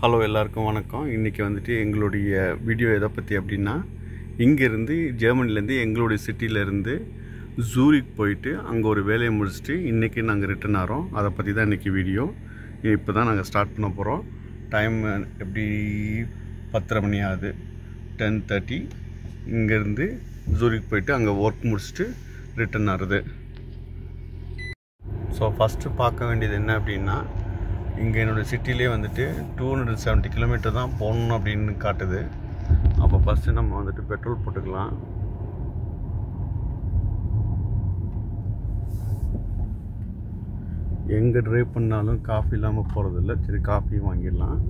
Hello எல்லாருக்கும் வணக்கம். இன்றைக்கி வந்துட்டு எங்களுடைய வீடியோ எதை பற்றி அப்படின்னா, இங்கேருந்து ஜெர்மனிலேருந்து எங்களுடைய சிட்டியிலேருந்து ஜூரிக் போயிட்டு அங்கே ஒரு வேலையை முடிச்சுட்டு இன்றைக்கி நாங்கள் ரிட்டர்ன் ஆகிறோம். அதை பற்றி தான் இன்றைக்கி வீடியோ. இப்போ தான் நாங்கள் ஸ்டார்ட் பண்ண போகிறோம். டைம் எப்படி 10:30 மணி ஆகுது, 10:30. இங்கேருந்து ஜூரிக் போயிட்டு அங்கே ஒர்க் முடிச்சுட்டு ரிட்டர்ன் ஆகுது. ஸோ ஃபஸ்ட்டு பார்க்க வேண்டியது என்ன அப்படின்னா, இங்கே என்னோடய சிட்டிலே வந்துட்டு 270 கிலோமீட்டர் தான் போகணும் அப்படின்னு காட்டுது. அப்போ ஃபஸ்ட்டு நம்ம வந்துட்டு பெட்ரோல் போட்டுக்கலாம். எங்கே ட்ரைவ் பண்ணாலும் காஃபி இல்லாமல் போகிறதில்ல. சரி, காஃபியும் வாங்கிடலாம்.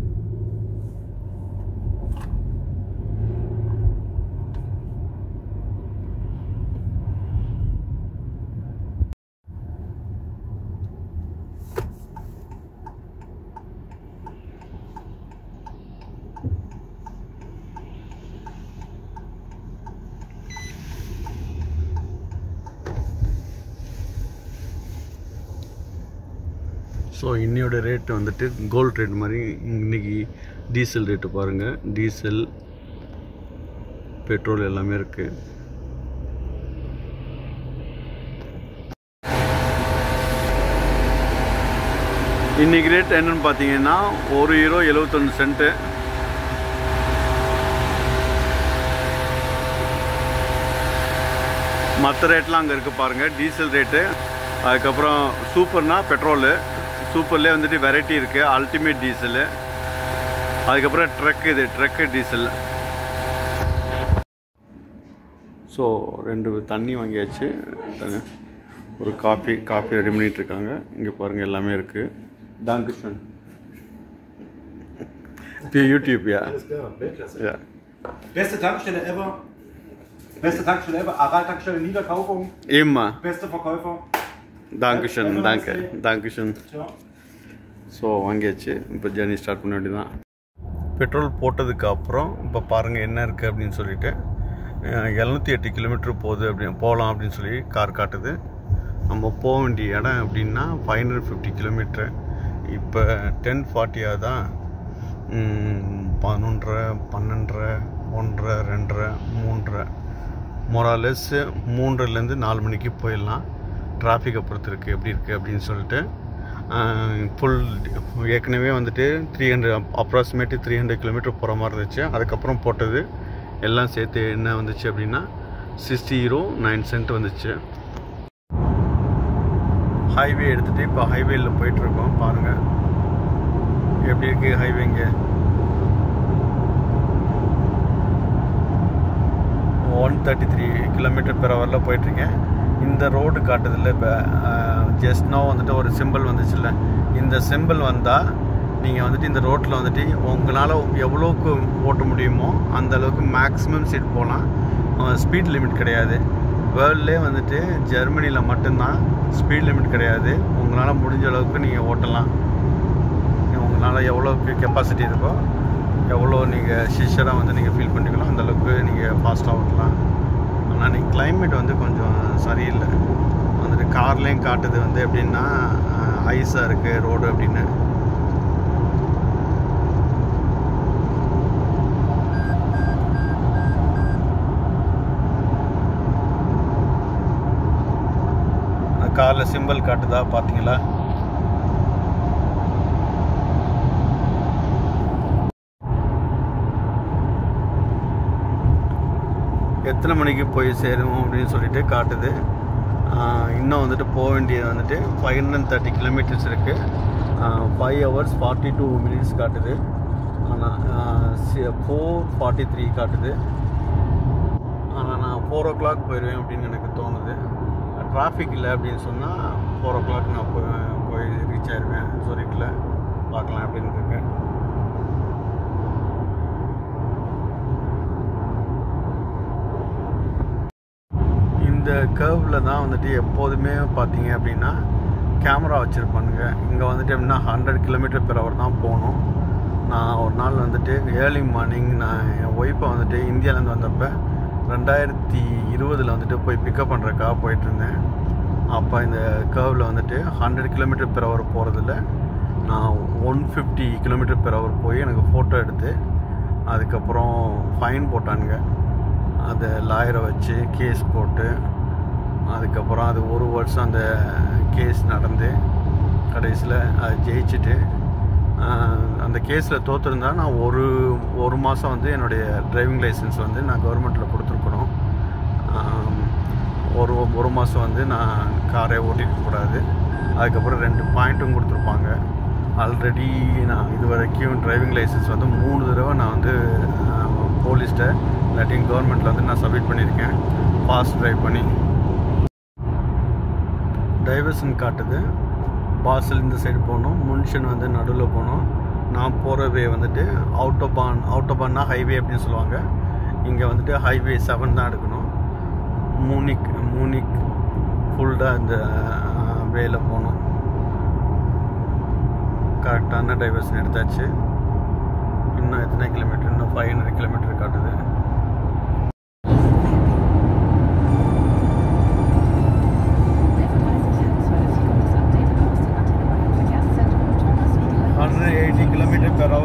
ஸோ இன்னையோட ரேட்டு வந்துட்டு கோல்ட் ரேட் மாதிரி. இன்றைக்கி டீசல் ரேட்டு பாருங்கள். டீசல், பெட்ரோல் எல்லாமே இருக்குது. இன்றைக்கி ரேட் என்னென்னு பார்த்தீங்கன்னா €1.71. மற்ற ரேட்லாம் அங்கே இருக்குது பாருங்கள். டீசல் ரேட்டு, அதுக்கப்புறம் சூப்பர்னா பெட்ரோலு, சூப்பர்லேயே வந்துட்டு வெரைட்டி இருக்குது. அல்டிமேட் டீசலு, அதுக்கப்புறம் ட்ரக்கு டீசல். ஸோ 2 தண்ணி வாங்கியாச்சு. ஒரு காஃபி ரெடி பண்ணிகிட்ருக்காங்க. இங்கே பாருங்கள், எல்லாமே இருக்குது. டாங்கிஷன் யூடியூப்யா. Beste Tankstelle ever. Beste Tankstelle ever. Aral Tankstelle Niederkaufung. Immer. Beste Verkäufer. Dankeschön, Dankeschön. So வாங்கியாச்சு. இப்போ ஜர்னி ஸ்டார்ட் பண்ண வேண்டியதான். பெட்ரோல் போட்டதுக்கு அப்புறம் இப்போ பாருங்கள் என்ன இருக்குது அப்படின்னு சொல்லிட்டு, 708 கிலோமீட்டர் போகலாம் அப்படின்னு சொல்லி கார் காட்டுது. நம்ம போக வேண்டிய இடம் அப்படின்னா 550 கிலோமீட்டர். இப்போ 10:40 ஆகுதான். 11:30, 12:30, 1:30, 2:30, 3:30, மொராலெஸ் 3லேருந்து 4 மணிக்கு போயிடலாம். டிராஃபிக்கை பொறுத்து இருக்குது எப்படி இருக்குது அப்படின்னு சொல்லிட்டு. ஃபுல் ஏற்கனவே வந்துட்டு 300 அப்ராக்சிமேட்லி 300 கிலோமீட்டர் போகிற மாதிரி இருந்துச்சு. அதுக்கப்புறம் போட்டது எல்லாம் சேர்த்து என்ன வந்துச்சு அப்படின்னா €60.09 வந்துச்சு. ஹைவே எடுத்துகிட்டு இப்போ ஹைவேயில் போயிட்டுருக்கோம். பாருங்கள் எப்படி இருக்குது ஹைவேங்க. 133 km/h போயிட்டுருக்கேன். இந்த ரோடு காட்டுதில்ல. இப்போ ஜஸ்ட் நோ வந்துட்டு ஒரு சிம்பிள் வந்துச்சுல்ல, இந்த சிம்பிள் வந்தால் நீங்கள் வந்துட்டு இந்த ரோட்டில் வந்துட்டு உங்களால் எவ்வளோக்கு ஓட்ட முடியுமோ அந்த அளவுக்கு மேக்ஸிமம் ஸ்பீட் போகலாம். ஸ்பீட் லிமிட் கிடையாது. வேர்ல்ட்லேயே வந்துட்டு ஜெர்மனியில் மட்டும்தான் ஸ்பீட் லிமிட் கிடையாது. உங்களால் முடிஞ்ச அளவுக்கு நீங்கள் ஓட்டலாம். உங்களால் எவ்வளோக்கு கெப்பாசிட்டி இருக்கோ, எவ்வளோ நீங்கள் ஷிஷராக வந்து நீங்கள் ஃபீல் பண்ணிக்கலாம், அந்தளவுக்கு நீங்கள் ஃபாஸ்ட்டாக ஓட்டலாம். ஆனால் நீங்கள் கிளைமேட் வந்து கொஞ்சம் சரியில்லை. வந்துட்டு கார்லேயும் காட்டுது வந்து எப்படின்னா ஐஸாக இருக்குது ரோடு அப்படின்னு. காரில் சிம்பிள் காட்டுதா பார்த்தீங்களா? எத்தனை மணிக்கு போய் சேருவோம் அப்படின்னு சொல்லிட்டு காட்டுது. இன்னும் வந்துட்டு போக வேண்டியது வந்துட்டு 530 கிலோமீட்டர்ஸ் இருக்குது. 5 hours 42 minutes காட்டுது. ஆனால் 4:43 காட்டுது. ஆனால் நான் 4 o'clock போயிடுவேன் அப்படின்னு எனக்கு தோணுது. டிராஃபிக் இல்லை அப்படின்னு சொன்னால் 4 o'clock நான் போய் ரீச் ஆயிடுவேன் ஜூரிக்கில். பார்க்கலாம் அப்படின்னு இருக்கேன். இந்த கர்வில் தான் வந்துட்டு எப்போதுமே பார்த்தீங்க அப்படின்னா கேமரா வச்சுருப்பானுங்க. இங்கே வந்துட்டு எப்படின்னா 100 km/h தான் போகணும். நான் ஒரு நாள் வந்துட்டு ஏர்லி மார்னிங் என் ஒய்ஃபை வந்துட்டு இந்தியாவிலேருந்து வந்தப்போ 2020 வந்துட்டு போய் பிக்கப் பண்ணுறக்காக போயிட்டுருந்தேன். அப்போ இந்த கர்வில் வந்துட்டு 100 km/h போகிறதில்ல, நான் 150 km/h போய் எனக்கு ஃபோட்டோ எடுத்து அதுக்கப்புறம் ஃபைன் போட்டானுங்க. அதை லாயரை வச்சு கேஸ் போட்டு அதுக்கப்புறம் அது 1 வருஷம் அந்த கேஸ் நடந்து கடைசியில் அதை ஜெயிச்சுட்டு அந்த கேஸில் தோற்றுருந்தா நான் ஒரு மாதம் வந்து என்னுடைய டிரைவிங் லைசன்ஸ் வந்து நான் கவர்மெண்ட்டில் கொடுத்துருக்கணும். ஒரு மாதம் வந்து நான் காரே ஓட்டிருக்கக்கூடாது. அதுக்கப்புறம் 2 பாயிண்ட்டும் கொடுத்துருப்பாங்க. ஆல்ரெடி நான் இது வரைக்கும் டிரைவிங் லைசன்ஸ் வந்து 3 தடவை நான் வந்து போலீஸ்கிட்ட இல்லாட்டியும் கவர்மெண்ட்டில் வந்து நான் சப்மிட் பண்ணியிருக்கேன். ஃபாஸ்ட் ட்ரைவ் பண்ணி டைவர்ஷன் காட்டுது. பாஸில் இந்த சைடு போகணும், முன்ஷன் வந்து நடுவில் போகணும். நான் போகிற வே வந்துட்டு அவுட்டோபான்னா ஹைவே அப்படின்னு சொல்லுவாங்க. இங்கே வந்துட்டு ஹைவே 7 தான் எடுக்கணும். மூனிக் ஃபுல்லாக இந்த வேல போகணும். கரெக்டான டைவர்ஷன் எடுத்தாச்சு. இன்னும் எத்தனை கிலோமீட்டர்? இன்னும் 500 கிலோமீட்டர் காட்டுது.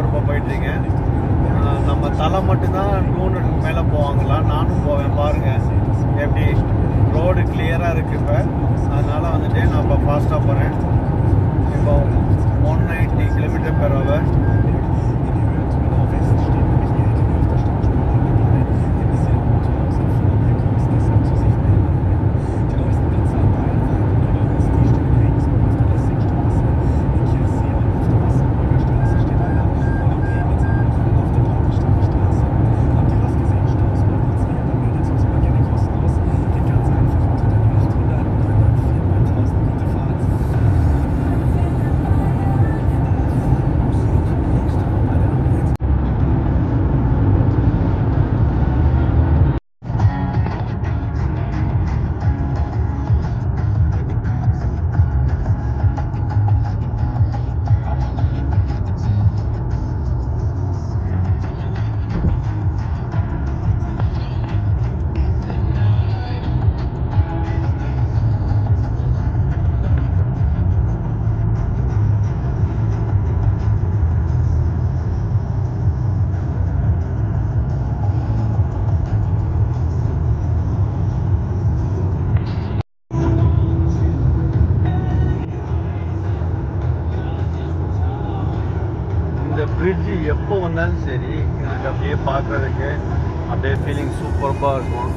இப்போ போயிட்டுருங்க. நம்ம தலை மட்டும்தான் 200 மேலே போவாங்களா? நானும் போவேன். பாருங்கள் எப்படி ரோடு கிளியராக இருக்குது. இப்போ அதனால் வந்துட்டு நான் இப்போ ஃபாஸ்ட்டாக போகிறேன். இப்போ 190 km/h. பிரிட்ஜு எப்போ வந்தாலும் சரி எனக்கு அப்படியே பார்க்குறதுக்கு அப்படியே ஃபீலிங் சூப்பராக இருக்கும்.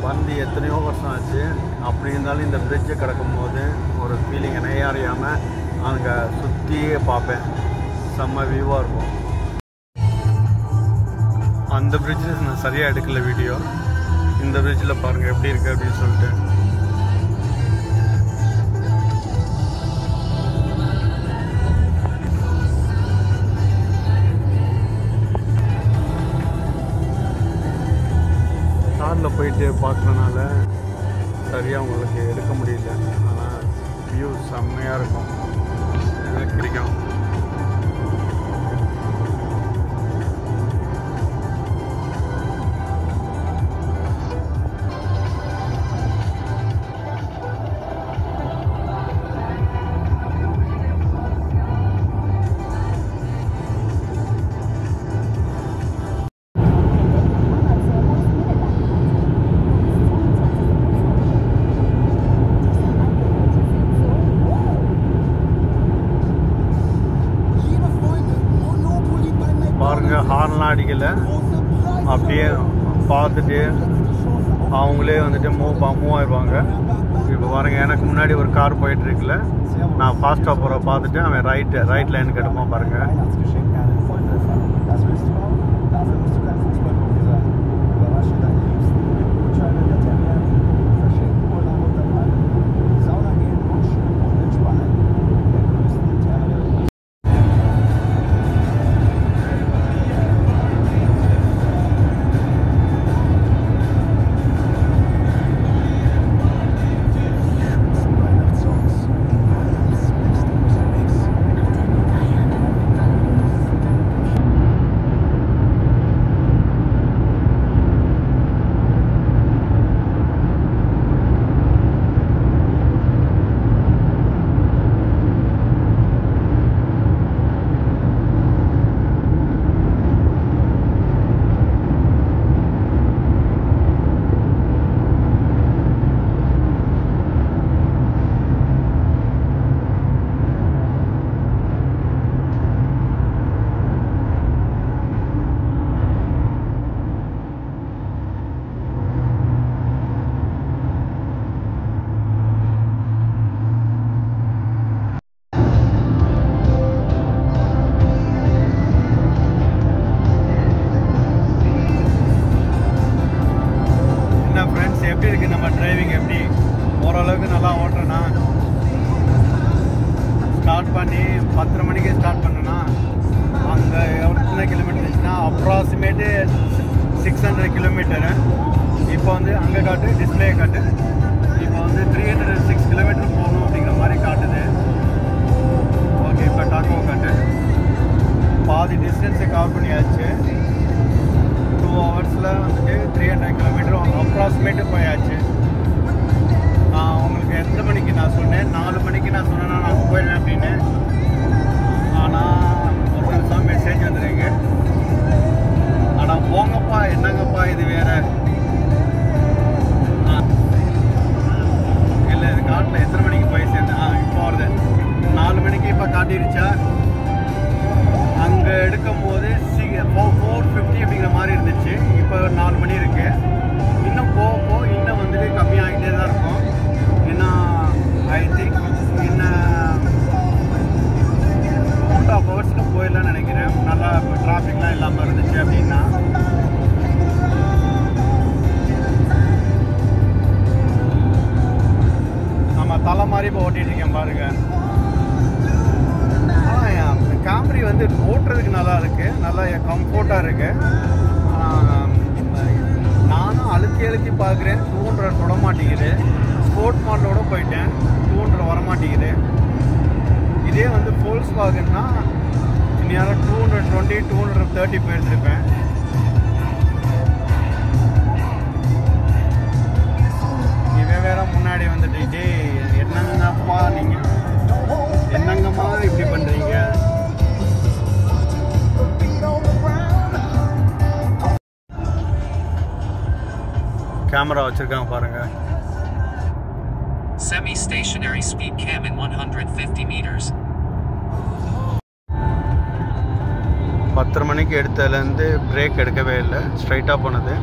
வந்து எத்தனையோ வருஷம் ஆச்சு. அப்படி இருந்தாலும் இந்த பிரிட்ஜை கிடக்கும்போது ஒரு ஃபீலிங் என்னையே அறியாமல் அங்கே சுற்றியே பார்ப்பேன். செம்ம வியூவாக இருக்கும். அந்த பிரிட்ஜில் நான் சரியாக எடுக்கல வீடியோ. இந்த பிரிட்ஜில் பாருங்கள் எப்படி இருக்குது அப்படின்னு சொல்லிட்டு. காரில் போயிட்டு பார்க்குறனால சரியாக உங்களுக்கு எடுக்க முடியல. ஆனால் வியூ செம்மையாக இருக்கும். எனக்கு பிடிக்கும். பாருங்க, ஹார்ன்லாம் அடிக்கலை. அப்படியே பார்த்துட்டு அவங்களே வந்துட்டு மூவ் ஆயிடுவாங்க. இப்போ பாருங்க, எனக்கு முன்னாடி ஒரு கார் போயிட்டு இருக்குல்ல, நான் ஃபாஸ்ட்டாக போகிற பார்த்துட்டு அவன் ரைட் லைனுக்கு எடுப்பான் பாருங்க. 600 கிலோமீட்டரு. இப்போ வந்து அங்கே காட்டு டிஸ்பிளே காட்டு. இப்போ வந்து 306 கிலோமீட்டர் போகணும் அப்படிங்கிற மாதிரி காட்டுது. ஓகே, இப்போ டாக்கோ காட்டு. பாதி டிஸ்டன்ஸை கவர் பண்ணியாச்சு. 2 ஹவர்ஸில் வந்துட்டு 300 கிலோமீட்டர் அப்ராக்சிமேட்டு போயாச்சு. நான் உங்களுக்கு எத்தனை மணிக்கு நான் சொன்னேன்? 4 மணிக்கு நான் சொன்னேன்னா நான் போயிடுவேன் அப்படின்னு. ஆனால் ஒரு நிமிஷம் மெசேஜ் வந்துடுங்க. ஆனால் போங்கப்பா, என்னங்கப்பா இது வேற இல்லை. இது காட்டில் எத்தனை மணிக்கு போய் சேர்ந்தேன்? இப்போ வருது 4 மணிக்கு. இப்போ காட்டிடுச்சா? அங்கே எடுக்கும்போது 450 அப்படிங்கிற மாதிரி இருந்துச்சு. இப்போ 4 மணி இருக்கு. இன்னும் போக இன்னும் வந்துட்டு கம்மியாகிட்டே தான் இருக்கும். இன்னும் ஐ திங்க் இன்னும் 2.5 ஹவர்ஸில் போயிடலான்னு நினைக்கிறேன். நல்லா டிராஃபிக்லாம் இல்லாமல் இருந்துச்சு அப்படின்னா. நம்ம தலை மாதிரி இப்போ ஓட்டிகிட்டு இருக்கேன் பாருங்க. ஆனால் கேம்ரி வந்து ஓட்டுறதுக்கு நல்லா இருக்குது, நல்லா கம்ஃபர்ட்டாக இருக்குது. நானும் அழுத்தி பார்க்குறேன், 200 தொட மாட்டேங்குது. ஸ்போர்ட் மாடலோட போயிட்டேன், 200 வர மாட்டேங்குது. இதே வந்து Volkswagenனா இன்னும் 220 230 போயிருந்துருப்பேன். இவன் வேற முன்னாடி வந்துட்டு, இதே என்னங்கப்பா நீங்கள், என்னங்கம்மா இப்படி பண்ணுறீங்க? கேமரா வச்சிருக்காங்க பாருங்க. Semi-stationary speed cam in 150 meters. 10 மணிக்கு எடுத்ததுலேருந்து பிரேக் எடுக்கவே இல்லை, ஸ்ட்ரைட்டாக போனது.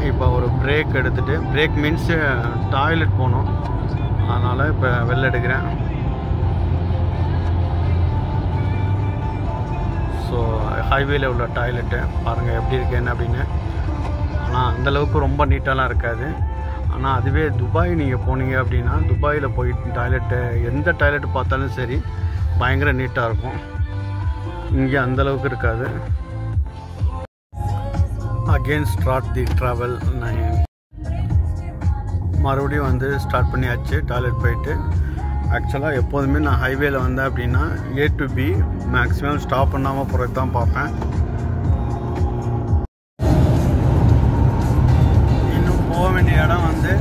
இப்போ ஒரு பிரேக் எடுத்துகிட்டு, பிரேக் மீன்ஸ் டாய்லெட் போகணும், அதனால் இப்போ வெளில எடுக்கிறேன். ஸோ ஹைவேல உள்ள டாய்லெட்டு பாருங்கள் எப்படி இருக்கு என்ன அப்படின்னு. ஆனால் அந்தளவுக்கு ரொம்ப நீட்டாலாம் இருக்காது. ஆனால் அதுவே துபாய் நீங்கள் போனீங்க அப்படின்னா, துபாயில் போய் டாய்லெட்டு எந்த டாய்லெட்டு பார்த்தாலும் சரி பயங்கர நீட்டாக இருக்கும். இங்கே அந்தளவுக்கு இருக்காது. Again start the travel. மறுபடியும் வந்து ஸ்டார்ட் பண்ணியாச்சு டாய்லெட் போயிட்டு. ஆக்சுவலாக எப்போதுமே நான் ஹைவேல வந்தேன் அப்படின்னா A to B maximum stop பண்ணாமல் போகிறது தான் பார்ப்பேன். இன்னும் போக வேண்டிய இடம் வந்து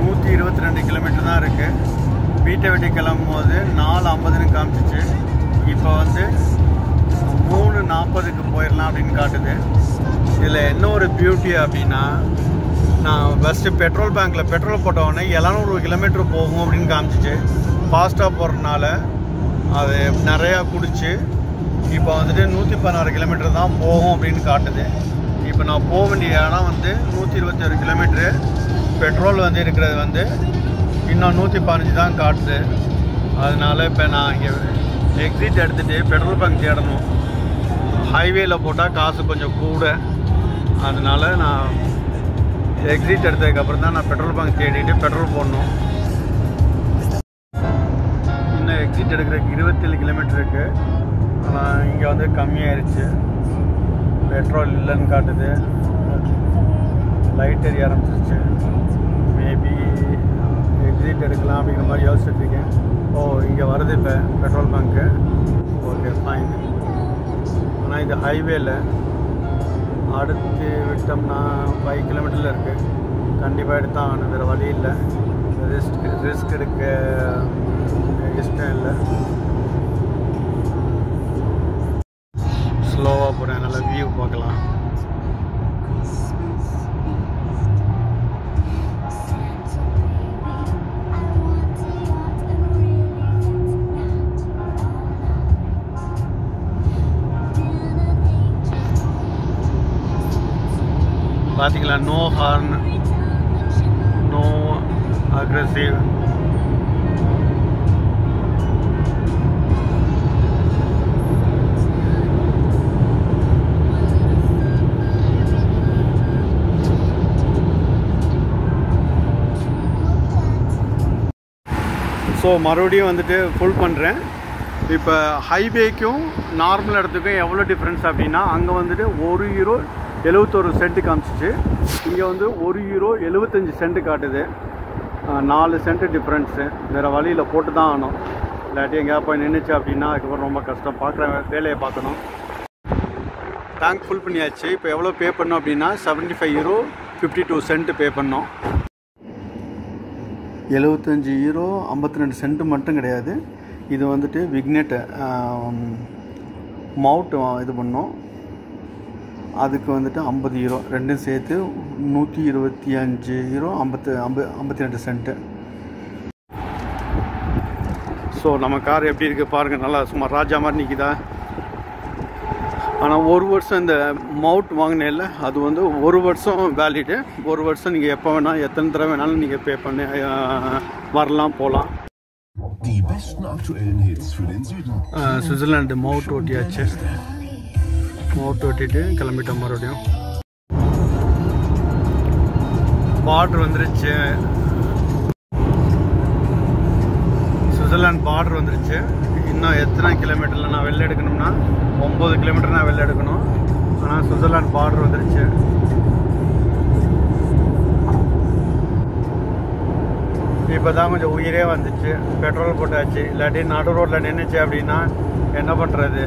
122 கிலோமீட்டர் தான் இருக்குது. வீட்டை விட்டு கிளம்பும் போது 4:50ன்னு காமிச்சிச்சு. இப்போ வந்து 3:40க்கு போயிடலாம் அப்படின்னு காட்டுது. இதில் என்ன ஒரு பியூட்டி அப்படின்னா, நான் ஃபஸ்ட்டு பெட்ரோல் பேங்க்கில் பெட்ரோல் போட்டவுடனே 700 கிலோமீட்டர் போகும் அப்படின்னு காமிச்சிச்சு. ஃபாஸ்ட்டாக போகிறதுனால அது நிறையா குடிச்சு இப்போ வந்துட்டு 116 கிலோமீட்டர் தான் போகும் அப்படின்னு காட்டுது. இப்போ நான் போக வேண்டிய இடம் வந்து 121 கிலோமீட்ரு. பெட்ரோல் வந்து இருக்கிறது வந்து இன்னும் 115 தான் காட்டுது. அதனால இப்போ நான் இங்கே எக்ஸிட் எடுத்துகிட்டு பெட்ரோல் பங்க் தேடணும். ஹைவேல போட்டால் காசு கொஞ்சம் கூட, அதனால நான் எக்ஸிட் எடுத்ததுக்கப்புறம் தான் நான் பெட்ரோல் பங்க் தேடிட்டு பெட்ரோல் போடணும். இன்னும் எக்ஸிட் எடுக்கிறதுக்கு 27 கிலோமீட்டர் இருக்குது. ஆனால் இங்கே வந்து கம்மியாயிருச்சு, பெட்ரோல் இல்லைன்னு காட்டுது. லைட் எரிய ஆரம்பிச்சிருச்சு. மேபி எக்ஸிட் எடுக்கலாம் அப்படிங்கிற மாதிரி யோசிச்சுட்ருக்கேன். ஓ, இங்கே வருது இப்போ பெட்ரோல் பங்க்கு. Okay, fine. ஆனால் இது ஹைவேல அடுத்து விட்டோம்னா 5 கிலோமீட்டரில் இருக்குது. கண்டிப்பாக எடுத்தான் ஆகணும், வேறு வழி இல்லை. ரிஸ்க் எடுக்க இஷ்டம் இல்லை. ஸ்லோவாக போகிறேன், நல்லா வியூ பார்க்கலாம். பார்த்தீங்களா, no horn, no aggressive. So மறுபடியும் வந்துட்டு ஃபுல் பண்ணுறேன். இப்போ ஹைவேக்கும் நார்மல் இடத்துக்கும் எவ்வளோ டிஃப்ரென்ஸ் அப்படின்னா, அங்கே வந்துட்டு €1 71 சென்ட் காமிச்சிச்சு. இங்கே வந்து €1 75 சென்ட் காட்டுது. 4 சென்ட் டிஃப்ரென்ஸு. வேறு வழியில் போட்டு தான் ஆகணும். இல்லாட்டி எங்கேயா போய் நின்றுச்சு அப்படின்னா அதுக்கப்புறம் ரொம்ப கஷ்டம். பார்க்குற வேலையை பார்க்கணும். டேங்க் ஃபுல் பண்ணியாச்சு. இப்போ எவ்வளோ பே பண்ணோம் அப்படின்னா €75 52 சென்ட் பே பண்ணோம். €75 52 சென்ட் மட்டும் கிடையாது. இது வந்துட்டு விக்னெட் மவுண்ட் இது பண்ணோம். அதுக்கு வந்துட்டு €50 ரெண்டும் சேர்த்து €125 52 சென்ட்டு. ஸோ நம்ம கார் எப்படி இருக்குது பாருங்கள். நல்லா சும்மா ராஜா மாதிரி நிற்கிதா. ஆனால் 1 வருஷம் இந்த மவுண்ட் வாங்கினேன்ல, அது வந்து 1 வருஷம் வேலிடு. 1 வருஷம் நீங்கள் எப்போ வேணால் எத்தனை தடவை வேணாலும் நீங்கள் பே பண்ணி வரலாம் போகலாம். Switzerland mount ஓட்டியாச்சு. மவுண்ட் ஓட்டிட்டு கிளம்பிட்டோம். மறுபடியும் பார்டர் வந்துருச்சு. சுவிட்சர்லாந்து பார்டர் வந்துருச்சு. இன்னும் எத்தனை கிலோமீட்டரில் நான் வெளில எடுக்கணும்னா 9 கிலோமீட்டர் நான் வெளில எடுக்கணும். ஆனால் சுவிட்சர்லாந்து பார்டர் வந்துருச்சு. இப்போ தான் கொஞ்சம் உயிரே வந்துச்சு. பெட்ரோல் போட்டாச்சு. இல்லாட்டி நடு ரோட்டில் நின்றுச்சு அப்படின்னா என்ன பண்ணுறது?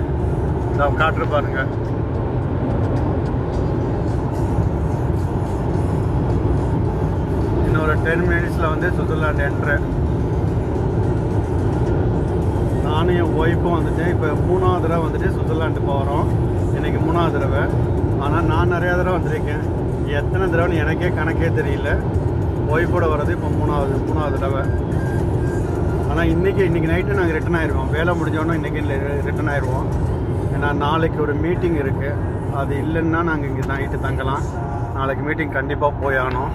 நான் காட்டுற பாருங்க. இன்னும் ஒரு 10 மினிட்ஸில் வந்து சுவிட்சர்லாந்து என்ட்ரு. நானும் என் ஒய்ஃபும் வந்துட்டு இப்போ 3ஆவது தடவை வந்துட்டு சுவிட்சர்லாண்டு போகிறோம். இன்றைக்கி 3ஆவது தடவை. ஆனால் நான் நிறையா தடவை வந்திருக்கேன். எத்தனை தடவைன்னு எனக்கே கணக்கே தெரியல. ஒய்ஃபோட வர்றது இப்போ 3ஆவது தடவை. ஆனால் இன்றைக்கி நைட்டு நாங்கள் ரிட்டன் ஆயிடுவோம். வேலை முடிஞ்சோன்னா இன்றைக்கி ரிட்டன் ஆயிடுவோம். ஏன்னா நாளைக்கு ஒரு மீட்டிங் இருக்குது. அது இல்லைன்னா நாங்கள் இங்கே நைட்டு தங்கலாம். நாளைக்கு மீட்டிங் கண்டிப்பாக போய் ஆகணும்.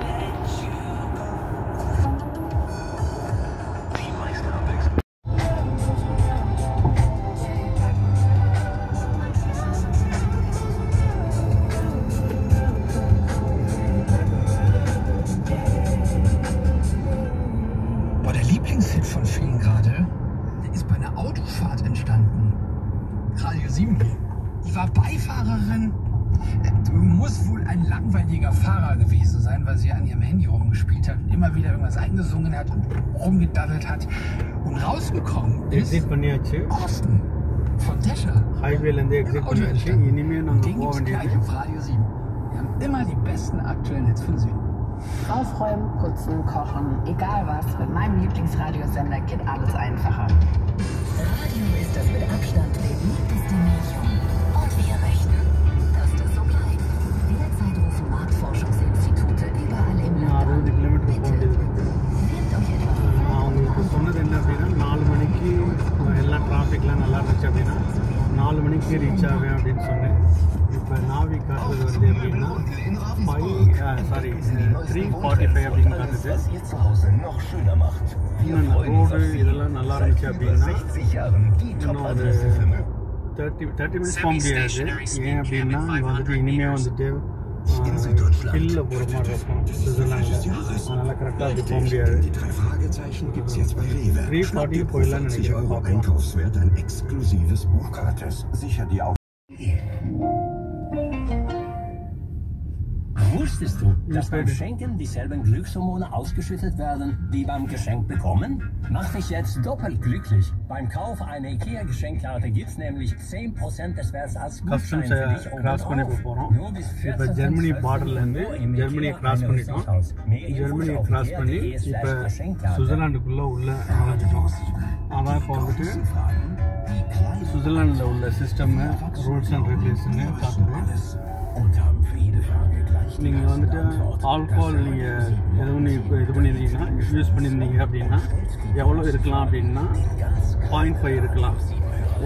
Lieblingshit von vielen gerade, der ist bei einer Autofahrt entstanden. Radio 7G. Ich war Beifahrerin. Du musst wohl ein langweiliger Fahrer gewesen sein, weil sie an ihrem Handy rumgespielt hat und immer wieder irgendwas eingesungen hat und rumgedaddelt hat. Und rausgekommen ist Osten von Tescher. Und den gibt's gleich auf Radio 7. Wir haben immer die besten aktuellen Hits von Süden. Aufräumen, putzen, kochen, egal was. Mit meinem Lieblingsradiosender geht alles einfacher. Radio ist das mit Abstand beliebteste Medium. Und wir möchten, dass das so bleibt. Derzeit rufen Marktforschungsinstitute überall im Land. Bitte, nehmt euch etwas. சொன்னது என்ன அப்படின்னா 4 மணிக்கு எல்லாம் டிராஃபிக்லாம் நல்லா இருந்துச்சு அப்படின்னா 4 மணிக்கு reach ஆவேன் அப்படின்னு சொன்னேன். இப்போ நாவி காட்டுறது வந்து எப்படின்னா 3:45 அப்படின்னு காட்டுது. இன்னும் ரோடு இதெல்லாம் நல்லா இருந்துச்சு அப்படின்னா இன்னும் ஒரு 30 மினிட்ஸ் போக முடியாது. ஏன் அப்படின்னா இங்கே வந்துட்டு இனிமேல் வந்துட்டு ஹில்லில் போகிற மாதிரி இருக்கும் சுவிட்சர்லாண்டில். அதனால் கரெக்டாக அப்படி போக முடியாது. 3:40 போயிடலாம்னு நினைக்கிறேன். Wusstest du, dass beim Schenken dieselben Glückshormone ausgeschüttet werden wie beim Geschenk bekommen? Mach dich jetzt doppelt glücklich. Beim Kauf einer IKEA-Geschenkkarte gibt's nämlich 10% des Werts als Gutschein für dich obendrauf. Nur bis 14. Germany பார்டர்லேருந்து ஜெர்மனியை cross பண்ணிட்டோம். ஜெர்மனியை cross பண்ணி இப்போ சுவிட்சர்லாண்டுக்குள்ளே உள்ள நுழைஞ்சிட்டோம். அதான் இப்போ வந்துட்டு சுவிட்சர்லாண்டில் உள்ள சிஸ்டம்மு ரூல்ஸ் அண்ட் ரெகுலேஷன்னு பார்த்துருவோம். நீங்கள் வந்துட்டு ஆல்கோஹால் நீங்கள் எதுவும் இது பண்ணியிருந்தீங்கன்னா யூஸ் பண்ணியிருந்தீங்க அப்படின்னா எவ்வளோ இருக்கலாம் அப்படின்னா 0.5 இருக்கலாம்.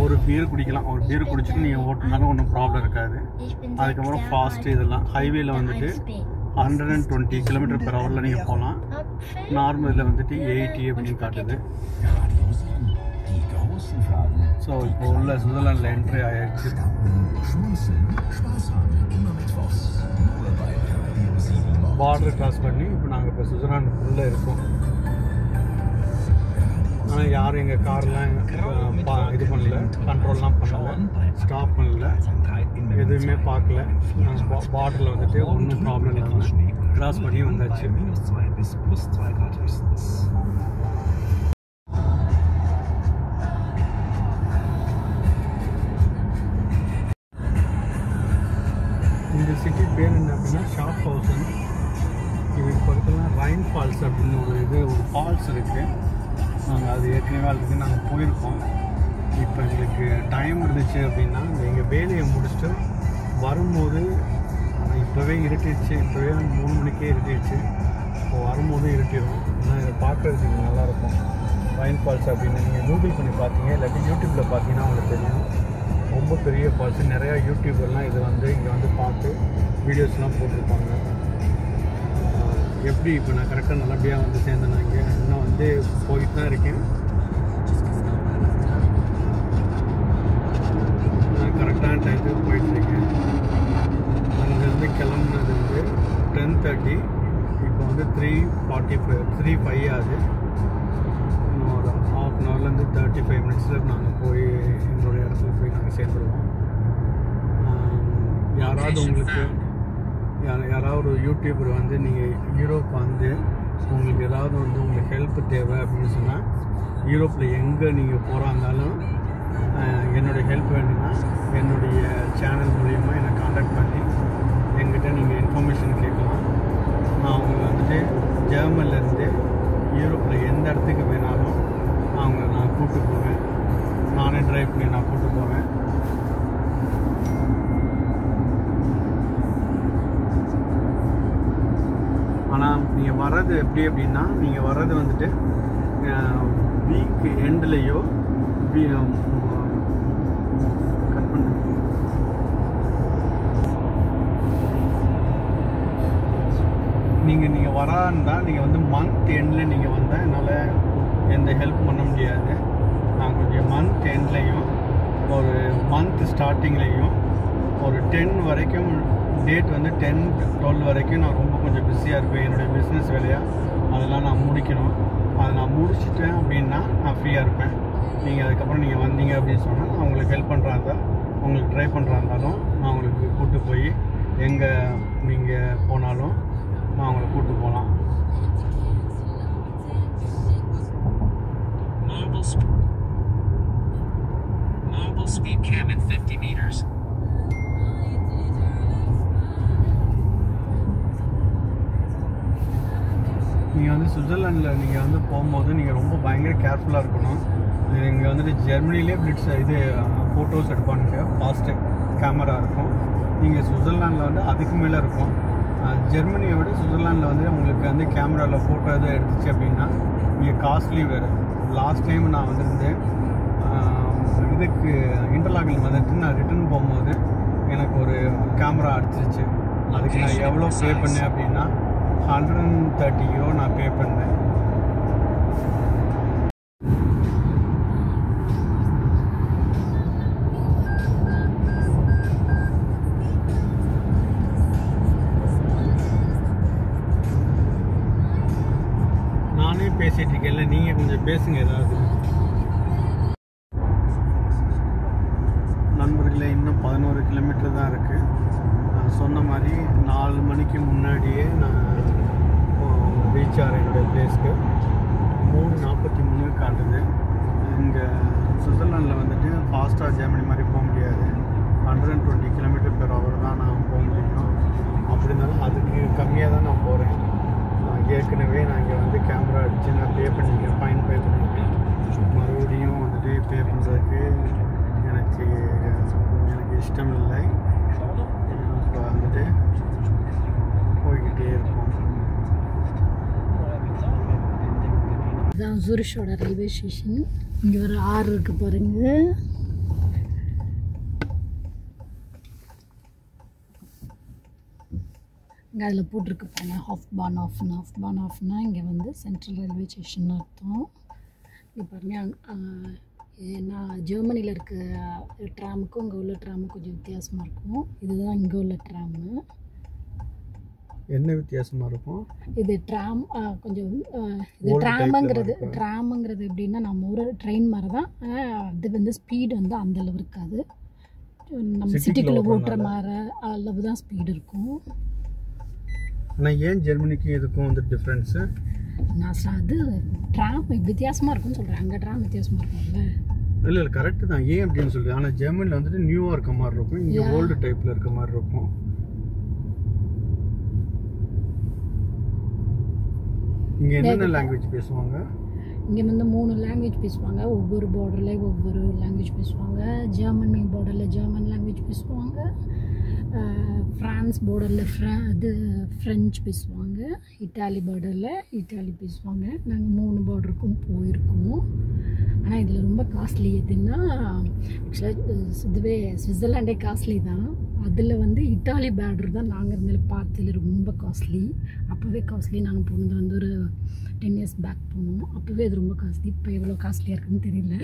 ஒரு பீர் குடிக்கலாம். ஒரு பீர் குடிச்சிட்டு நீங்கள் ஓட்டினாலும் ஒன்றும் ப்ராப்ளம் இருக்காது. அதுக்கப்புறம் ஃபாஸ்ட்டு இதெல்லாம் ஹைவேயில் வந்துட்டு 120 km/h நீங்கள் போகலாம். நார்மலில் வந்துட்டு 80 அப்படின்னு காட்டுது. ஸோ இப்போ உள்ள சுவிட்சர்லாண்டில் என்ட்ரி ஆகிடுச்சு. பார்டர் கிராஸ் பண்ணி இப்போ நாங்கள் இப்போ சுவிட்சர்லாண்டுக்குள்ளே இருக்கோம். ஆனால் யாரும் எங்கள் கார்லாம் இது பண்ணல, கண்ட்ரோல்லாம் பண்ணல, ஸ்டாப் பண்ணல, எதுவுமே பார்க்கல. பார்டரில் வந்துட்டு ஒன்றும் ப்ராப்ளம் இல்லாமல் கிராஸ் பண்ணி வந்தாச்சு. இந்த சிட்டி பேர் என்ன அப்படின்னா ஷாப் ஹவுசன். இதுக்கு பக்கத்தில் ரைன் ஃபால்ஸ் அப்படின்னு ஒரு ஃபால்ஸ் இருக்குது. நாங்கள் அது ஏற்கனவே அதுக்கு நாங்கள் போயிருக்கோம். இப்போ எங்களுக்கு டைம் இருந்துச்சு அப்படின்னா எங்கள் வேலையை முடிச்சுட்டு வரும்போது இப்போவே இருட்டிடுச்சு, இப்போவே 3 மணிக்கே இருட்டிடுச்சு. இப்போ வரும்போது இருட்டிடும். ஆனால் இதை பார்க்குறதுக்கு நல்லாயிருக்கும். ரைன் ஃபால்ஸ் அப்படின்னு நீங்கள் கூகுள் பண்ணி பார்த்தீங்க, இல்லாட்டி யூடியூப்பில் பார்த்தீங்கன்னா உங்களுக்கு தெரியும். ரொம்ப பெரிய ஃபால்ஸ். நிறையா யூடியூபர்லாம் இது இங்கே வந்து பார்த்து வீடியோஸ்லாம் போட்டிருப்பாங்க. எப்படி இப்போ நான் கரெக்டாக நல்லபடியாக வந்து சேர்ந்தேன். இங்கே இன்னும் வந்து போயிட்டு தான் இருக்கேன். நான் கரெக்டான டைத்துக்கு போயிட்டுருக்கேன். அங்கேருந்து கிளம்புனது வந்து 10:30. இப்போ வந்து 3:45 ஆகுது. இன்னும் ஒரு ½ அன் ஹவர்லேருந்து 35 மினிட்ஸில் நாங்கள் போய் எங்களுடைய இடத்துல போய் நாங்கள் சேர்ந்துருவோம். யாராவது உங்களுக்கு யாராவது ஒரு யூடியூபர் வந்து நீங்கள் யூரோப் வந்து உங்களுக்கு ஏதாவது வந்து உங்களுக்கு ஹெல்ப் தேவை அப்படின்னு சொன்னால், யூரோப்பில் எங்கே நீங்கள் போகிறாந்தாலும் என்னுடைய ஹெல்ப் வேணும்னா என்னுடைய சேனல் மூலிமா என்னை காண்டாக்ட் பண்ணி எங்கிட்ட நீங்கள் இன்ஃபர்மேஷன் கேட்கலாம். நான் அவங்க வந்துட்டு ஜெர்மன்லேருந்து யூரோப்பில் எந்த இடத்துக்கு வேணாலும் நான் கூப்பிட்டு போவேன். நானே ட்ரைவ் பண்ணி நான் கூப்பிட்டு போவேன். ஆனால் நீங்கள் வர்றது எப்படி அப்படின்னா, நீங்கள் வர்றது வந்துட்டு வீக் எண்ட்லேயோ கட் பண்ண நீங்கள் வரான்னா நீங்கள் வந்து மந்த் எண்டில் நீங்கள் வந்தால் என்னால் எந்த ஹெல்ப் பண்ண முடியாது. நான் கொஞ்சம் மந்த் எண்ட்லேயும் ஒரு மந்த் ஸ்டார்டிங்லேயும் ஒரு 10 வரைக்கும் டேட் வந்து 10-12 வரைக்கும் நான் ரொம்ப கொஞ்சம் பிஸியாக இருப்பேன். என்னுடைய பிஸ்னஸ் வேலையாக அதெல்லாம் நான் முடிக்கணும். அதை நான் முடிச்சிட்டேன் அப்படின்னா நான் ஃப்ரீயாக இருப்பேன். நீங்கள் அதுக்கப்புறம் நீங்கள் வந்தீங்க அப்படின்னு சொன்னால் நான் உங்களுக்கு ஹெல்ப் பண்ணுறாங்க, உங்களுக்கு ட்ரை பண்ணுறாருந்தாலும் நான் உங்களுக்கு கூப்பிட்டு போய் எங்கே நீங்கள் போனாலும் நான் உங்களை கூப்பிட்டு போகலாம். Mobile speed cam at 50 meters. நீங்கள் வந்து சுவிட்சர்லாண்டில் நீங்கள் வந்து போகும்போது நீங்கள் ரொம்ப பயங்கர கேர்ஃபுல்லாக இருக்கணும். இங்கே வந்துட்டு ஜெர்மனிலே பிளிட்ஸ் இது ஃபோட்டோஸ் எடுப்பானுங்க, ஃபாஸ்ட்டு கேமரா இருக்கும். நீங்கள் சுவிட்சர்லாண்டில் வந்து அதுக்கு மேலே இருக்கும். ஜெர்மனியை விட சுவிட்சர்லாண்டில் வந்து உங்களுக்கு வந்து கேமராவில் ஃபோட்டோ எதுவும் எடுத்துச்சு அப்படின்னா நீங்கள் காஸ்ட்லி வேறு. லாஸ்ட் டைம் நான் வந்துருந்தேன் இதுக்கு இன்டர்லாக்கில் வந்துட்டு நான் ரிட்டர்ன் போகும்போது எனக்கு ஒரு கேமரா அடிச்சிருச்சு. அதுக்கு நான் எவ்வளோ பே பண்ணேன் அப்படின்னா 130 euro நான் பே பண்ணேன். நானே பேசிட்டு இருக்கேன்ல, நீங்கள் கொஞ்சம் பேசுங்க ஏதாவது. நண்பர்களே, இன்னும் 11 கிலோமீட்டர் தான் இருக்குது. நான் சொன்ன மாதிரி 4 மணிக்கு முன்னாடியே நான் ரீச் ஆகிறேன் என்னுடைய பிளேஸ்க்கு. 3:43 காட்டுது. இங்கே சுவிட்சர்லாண்டில் வந்துட்டு ஃபாஸ்ட்டாக ஜெர்மனி மாதிரி போக முடியாது. 120 km/h தான் நான் போக முடியும். அப்படி இருந்தாலும் அதுக்கு கம்மியாக தான் நான் போகிறேன். ஏற்கனவே நான் இங்கே வந்து கேமரா அடித்து நான் பே பண்ணியிருக்கேன், ஃபைன் பே பண்ணியிருக்கேன். மறுபடியும் வந்துட்டு பே பண்ணுறதுக்கு எனக்கு இஷ்டம் இல்லை. இப்போ வந்துட்டு போய்கிட்டே இருக்கும். இதுதான் ஜூரிஷோட ரயில்வே ஸ்டேஷன். இங்கே ஒரு ஆறு இருக்குது பாருங்க. இங்கே அதில் போட்டிருக்கு பாருங்க, ஹாஃப்பான் இங்கே வந்து சென்ட்ரல் ரயில்வே ஸ்டேஷன் அர்த்தம். இங்கே பாருங்க, ஏன்னா ஜெர்மனியில் இருக்க ட்ராமுக்கும் இங்கே உள்ள ட்ராமுக்கும் கொஞ்சம் வித்தியாசமாக இருக்கும். இதுதான் இங்கே உள்ள ட்ராமு. என்ன வித்தியாசமாக இருக்கும்? இது ட்ராம் கொஞ்சம் இது Old ட்ராமுங்கிறது எப்படின்னா நம்ம ஒரு ட்ரெயின் மாதிரி தான். அது வந்து ஸ்பீடு வந்து அந்த அளவு இருக்காது. நம்ம சிட்டிக்குள்ளே ஓட்டுற மாதிரி அளவு தான் ஸ்பீடு இருக்கும். ஆனால் ஏன் ஜெர்மனிக்கும் இதுக்கும் வந்து டிஃப்ரென்ஸு? நான் அது ட்ராம் வித்தியாசமாக இருக்கும்னு சொல்கிறேன். அங்கே ட்ராம் வித்தியாசமாக இருக்கும்ல. இல்லை கரெக்டு தான். ஏன் அப்படின்னு சொல்லி, ஆனால் ஜெர்மனியில் வந்துட்டு நியூவாக இருக்க மாதிரி இருக்கும், இங்கே ஓல்டு டைப்பில் இருக்க மாதிரி இருக்கும். இங்கே என்னென்ன லாங்குவேஜ் பேசுவாங்க? இங்கே வந்து 3 லாங்குவேஜ் பேசுவாங்க. ஒவ்வொரு பார்டரில் ஒவ்வொரு லாங்குவேஜ் பேசுவாங்க. ஜெர்மனி பார்டரில் ஜெர்மன் லாங்குவேஜ் பேசுவாங்க. ஃப்ரான்ஸ் பார்டரில் ஃப்ரெஞ்சு பேசுவாங்க. இட்டாலி பார்டரில் இட்டாலி பேசுவாங்க. நாங்கள் 3 பார்டருக்கும் போயிருக்கோம். ஆனால் இதில் ரொம்ப காஸ்ட்லி எதுன்னா, ஆக்சுவலாக இதுவே சுவிட்சர்லாண்டே காஸ்ட்லி தான். அதில் வந்து இட்டாலி பார்டர் தான் நாங்கள் இருந்தாலும் பார்த்ததில் ரொம்ப காஸ்ட்லி. அப்போவே காஸ்ட்லி. நாங்கள் போனது வந்து ஒரு 10 இயர்ஸ் பேக் போனோம். அப்போவே அது ரொம்ப காஸ்ட்லி. இப்போ எவ்வளோ காஸ்ட்லியாக இருக்குன்னு தெரியல.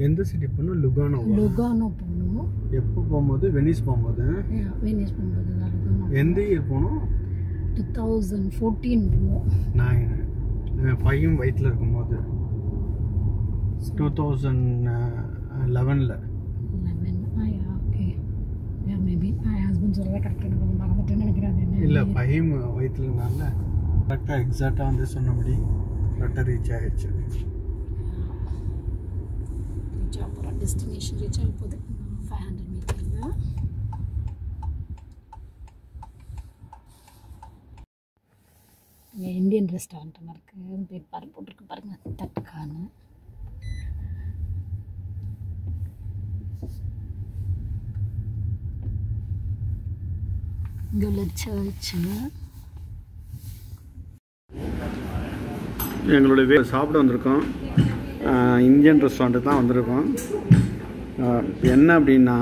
எந்த சிட்டி போனோம்? லுகானோ போனோம். எப்போ போகும்போது? வெனிஸ் போகும்போது தான் லுகானோ. எந்த இயர் போனோம்? 2014 போனோம். நான் 5 வயசில் இருக்கும்போது 2011. ஓகே. மேபி ஹஸ்பண்ட் சொல்கிறத கரெக்டாக மறந்துட்டேன்னு நினைக்கிறேன். இல்லை 5 வயசுலனால கரெக்டாக எக்ஸாக்டாக வந்து சொன்னபடி கரெக்டாக ரீச் ஆகிடுச்சு. டெஸ்டினேஷன் ரீச் ஆக போகுது. 500 மீட்டரில் இங்கே இந்தியன் ரெஸ்டாரண்ட் இருக்குது. பேர் போட்டிருக்கு பாருங்கள், தட்கான்னு. இங்கே உள்ள சர்ச்சு. எங்களுடைய சாப்பிட வந்திருக்கோம். இந்தியன் ரெஸ்டாரண்ட்டு தான் வந்திருக்கோம். என்ன அப்படின்னா,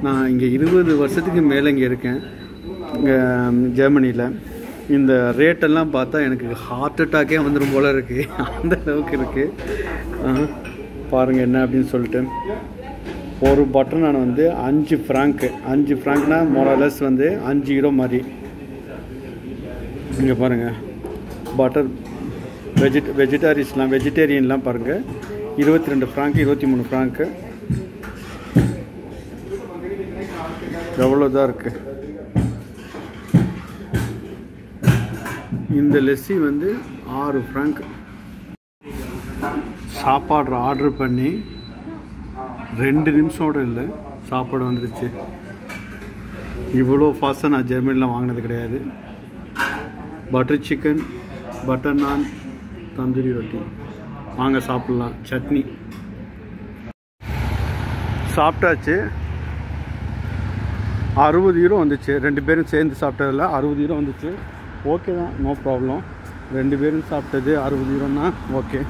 நான் இங்கே 20 வருஷத்துக்கு மேலே இங்கே இருக்கேன், இங்கே ஜெர்மனியில். இந்த ரேட்டெல்லாம் பார்த்தா எனக்கு ஹார்ட் அட்டாக்கே வந்துடும் போல் இருக்குது, அந்த அளவுக்கு இருக்குது. பாருங்கள் என்ன அப்படின்னு சொல்லிட்டு. ஒரு பட்டர் நான் வந்து 5 ஃப்ராங்க்னா மொரலஸ் வந்து 5 யூரோ மாதிரி. இங்கே பாருங்கள், பட்டர் வெஜிடேரியன்லாம் பாருங்கள், 22 ஃப்ராங்க், 23 ஃப்ராங்க்கு. எவ்வளோதான் இருக்குது. இந்த லெஸ்ஸி வந்து 6 ஃப்ராங்க். சாப்பாடு ஆர்டர் பண்ணி 2 நிமிஷோட இல்லை சாப்பாடு வந்துடுச்சு. இவ்வளோ ஃபாஸ்ட்டாக நான் ஜெர்மனியில் வாங்கினது கிடையாது. பட்டர் சிக்கன், பட்டர் நான், தந்தூரி ரொட்டி. வாங்க சாப்பிட்லாம். சட்னி சாப்பிட்டாச்சு. 60 யூரோ வந்துச்சு. 2 பேரும் சேர்ந்து சாப்பிட்டதில் 60 யூரோ வந்துச்சு. ஓகே தான், நோ ப்ராப்ளம். 2 பேரும் சாப்பிட்டது 60 யூரோன்னா ஓகே.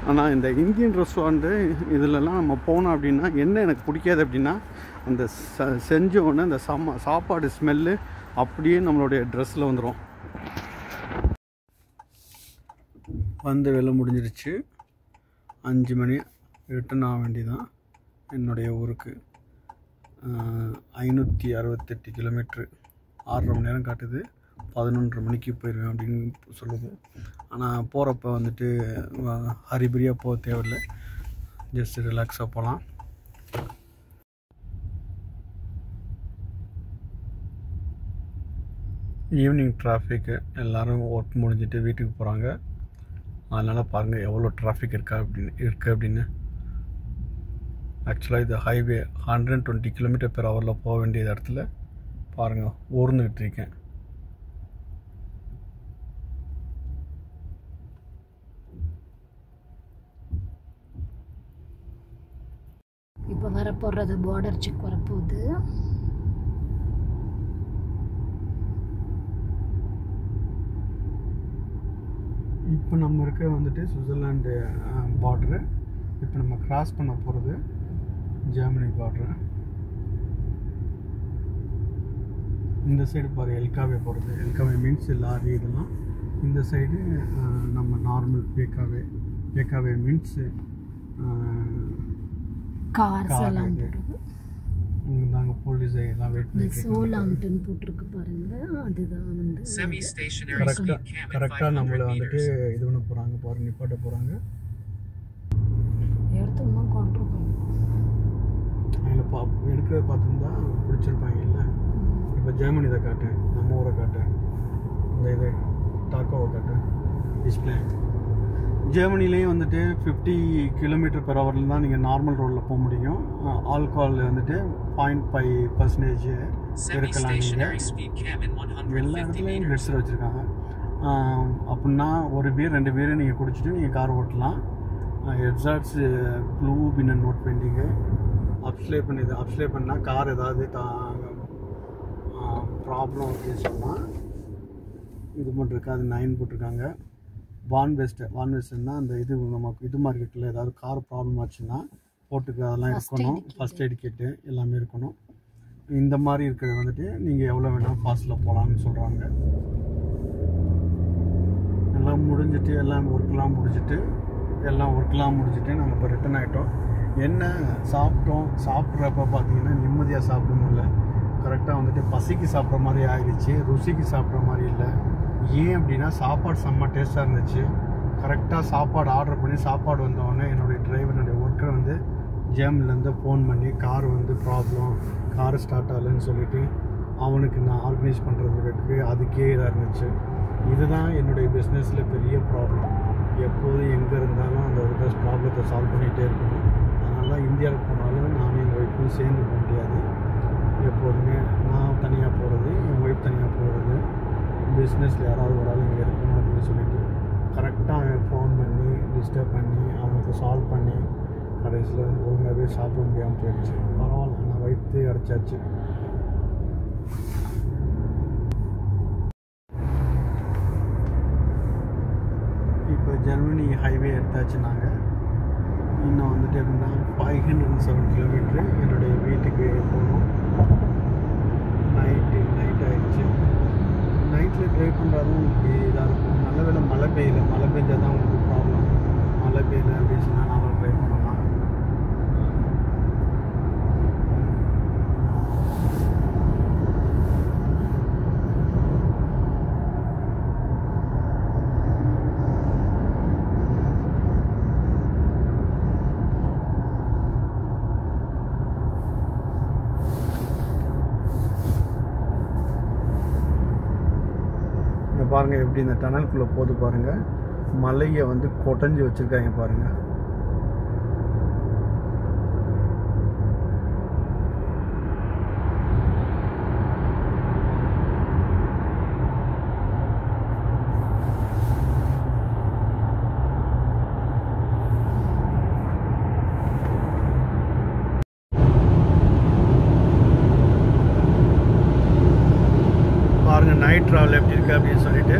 ஆனால் இந்த இந்தியன் ரெஸ்டாரண்ட்டு இதிலலாம் நம்ம போனோம் அப்படின்னா என்ன எனக்கு பிடிக்காது அப்படின்னா, அந்த செஞ்சோடனே அந்த சாப்பாடு ஸ்மெல்லு அப்படியே நம்மளுடைய ட்ரெஸ்ஸில் வந்துடும். வந்த வேலை முடிஞ்சிருச்சு. 5 மணி ரிட்டன் ஆக வேண்டியதான் என்னுடைய ஊருக்கு. 568 கிலோமீட்ரு, 6.5 மணி நேரம் காட்டுது. 11:30 மணிக்கு போயிடுவேன் அப்படின்னு சொல்லுது. ஆனால் போகிறப்ப வந்துட்டு ஹரிபரியாக போக தேவையில்லை, ஜஸ்ட் ரிலாக்ஸாக போகலாம். ஈவினிங் டிராஃபிக்கு, எல்லோரும் ஒர்க் முடிஞ்சிட்டு வீட்டுக்கு போகிறாங்க. அதனால் பாருங்கள் எவ்வளோ டிராஃபிக் இருக்குது அப்படின்னு. ஆக்சுவலாக இது ஹைவே 120 km/h போக வேண்டிய இடத்துல பாருங்கள் ஊர்ந்துக்கிட்டு இருக்கேன். இப்போ வரப்போகிறது பார்டர் செக் வரப்போகுது. இப்போ நம்ம இருக்க வந்துட்டு சுவிட்சர்லாண்டு பார்டரு. இப்போ நம்ம கிராஸ் பண்ண போகிறது ஜெர்மனி பார்டரு. இந்த சைடு பாரு எல்காவே போகிறது. எல்காவே மீன்ஸ் லாரி இதெல்லாம். இந்த சைடு நம்ம நார்மல் பேக்காவே மீன்ஸ் கார்ஸ் எல்லாம் போகிறது. நாங்கள் போலீஸ் எல்லாம் வெயிட் இந்த பண்ணிட்டு சோலாம்டன் போட்டிருக்கு பாருங்க, அதுதான் வந்து Semi-stationary speed cam at கரெக்டாக 500 நம்மளை வந்துட்டு meters. இது பண்ண போகிறாங்க பாருங்க, நிப்பாட்ட போகிறாங்க. எடுத்தோம்னா கண்ட்ரோல் பண்ணுவோம். அதில் எடுக்கிறத பார்த்துருந்தா பிடிச்சிருப்பாங்க இல்லை. இப்போ ஜெர்மனி இதை காட்டேன், நம்ம ஊரை காட்டேன், இந்த இதை டாக்கோவை காட்டேன் டிஸ்பிளே. ஜெர்மனிலேயும் வந்துட்டு 50 km/h தான் நீங்கள் நார்மல் ரோடில் போக முடியும். ஆல்கஹால் வந்துட்டு 0.5% இருக்கலாம். Semi-stationary speed cam in எல்லா 150 இடத்துலையும் meters. ஹெட்ஸில் வச்சுருக்காங்க. அப்படின்னா ஒரு பீர் 2 பீரை நீங்கள் குடிச்சிட்டு நீங்கள் கார் ஓட்டலாம். எக்ஸாக்ட்ஸு ப்ளூ பின்ன நோட் பெண்டிங்கு அப்ஸ்லே பண்ணால் கார் ஏதாவது ப்ராப்ளம் அப்படின்னு சொன்னால் இது பண்ணிருக்கு. அது 9 போட்டிருக்காங்க. வான் வெஸ்ட்னா அந்த இது நமக்கு இது மார்க்கெட்டில் ஏதாவது கார் ப்ராப்ளம் ஆச்சுன்னா போட்டுக்க அதெல்லாம் இருக்கணும். ஃபஸ்ட் எய்ட் கிட்டு எல்லாமே இருக்கணும். இந்த மாதிரி இருக்கிறது வந்துட்டு நீங்கள் எவ்வளோ வேணால் ஃபாஸ்ட்டில் போகலான்னு சொல்கிறாங்க. எல்லாம் முடிஞ்சிட்டு ஒர்க்கெலாம் முடிஞ்சிட்டு நாங்கள் இப்போ ரிட்டர்ன் ஆகிட்டோம். என்ன சாப்பிட்றப்ப பார்த்தீங்கன்னா நிம்மதியாக சாப்பிட முடியல. கரெக்டாக வந்துட்டு பசிக்கு சாப்பிட்ற மாதிரி ஆகிடுச்சு, ருசிக்கு சாப்பிட்ற மாதிரி இல்லை. ஏன் அப்படின்னா சாப்பாடு செம்ம டேஸ்ட்டாக இருந்துச்சு. கரெக்டாக சாப்பாடு ஆர்டர் பண்ணி சாப்பாடு வந்தோடனே என்னுடைய ஒர்க்கர் வந்து ஜேம்லேருந்து ஃபோன் பண்ணி கார் வந்து ப்ராப்ளம், கார் ஸ்டார்ட் ஆகலைன்னு சொல்லிவிட்டு அவனுக்கு நான் ஆர்கனைஸ் பண்ணுறதுக்கு அதுக்கே இதாக இருந்துச்சு. இதுதான் என்னுடைய பிஸ்னஸில் பெரிய ப்ராப்ளம். எப்போதும் எங்கே இருந்தாலும் அந்த ஒரு ப்ராப்ளத்தை சால்வ் பண்ணிகிட்டே இருக்கணும். அதனால தான் இந்தியாவுக்கு போனாலும் நானும் என் ஒய்ஃபும் சேர்ந்து போக முடியாது. எப்போதுமே நான் தனியாக போகிறது, என் ஒய்ஃப் தனியாக போகிறது. பிஸ்னஸில் யாராவது ஒரு ஆள் இங்கே இருக்கணும் அப்படின்னு சொல்லிட்டு கரெக்டாக ஃபோன் பண்ணி டிஸ்டர்ப் பண்ணி அவங்களுக்கு சால்வ் பண்ணி கடைசியில் ஒழுங்காகவே சாப்பிட முடியாமல் போயிடுச்சு. பரவாயில்ல, நான் வயிற்று அடைச்சாச்சு. இப்போ ஜெர்மனி ஹைவே எடுத்தாச்சு. நாங்கள் இன்னும் வந்துட்டு எப்படின்னா 507 km என்னுடைய வீட்டுக்கு போகணும். நைட் ஆகிடுச்சு. நைட்டில் ட்ரைவ் பண்ணுறதும் உங்களுக்கு இதாக இருக்கும். நல்ல வேளை மழை பெஞ்சால் தான் உங்களுக்கு ப்ராப்ளம். மழை பெய்யல அப்படின்னு சொன்னால் நான் ட்ரைவ் பண்ணலாம். பாருங்கள் எப்படி இந்த டனலுக்குள்ளே போது பாருங்கள். மலையை வந்து கொடைஞ்சி வச்சுருக்காங்க பாருங்கள். பாருங்கள் நைட் ட்ராவல் எப்படி இருக்குது அப்படின்னு சொல்லிட்டு.